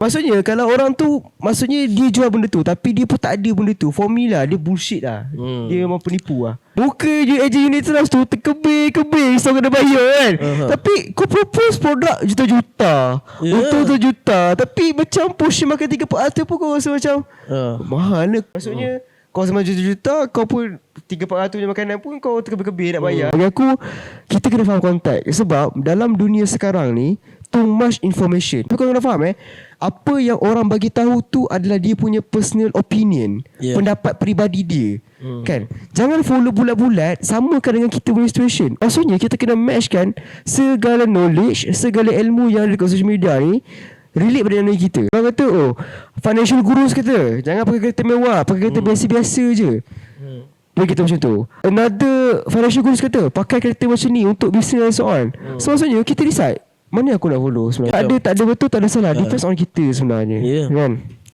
Maksudnya kalau orang tu, maksudnya dia jual benda tu tapi dia pun tak ada benda tu, formula dia bullshit lah. Dia memang penipu lah. Buka je agent unit trust tu, terkebir so kena bayar kan. Tapi kau propose produk juta-juta, untung tu juta, tapi macam portion makan 3/4 pun kau rasa macam mahal lah. Maksudnya kau sama juta-juta, kau pun 3/4 punya makanan pun kau terkebir-kebir nak bayar. Bagi aku, kita kena faham konteks. Sebab dalam dunia sekarang ni too much information. Kau kena faham apa yang orang bagi tahu tu adalah dia punya personal opinion, pendapat peribadi dia. Kan? Jangan follow bulat-bulat samakan dengan kita punya situation. Maksudnya kita kena matchkan segala knowledge, segala ilmu yang ada dekat social media ni relate pada diri kita. Orang kata financial gurus kata jangan pakai kereta mewah, pakai kereta biasa-biasa je. Dia kata macam tu. Another financial gurus kata pakai kereta macam ni untuk business and so on. So maksudnya kita decide mana aku nak follow sebenarnya. Tak ada betul, tak ada salah. Depends on kita sebenarnya. Kan?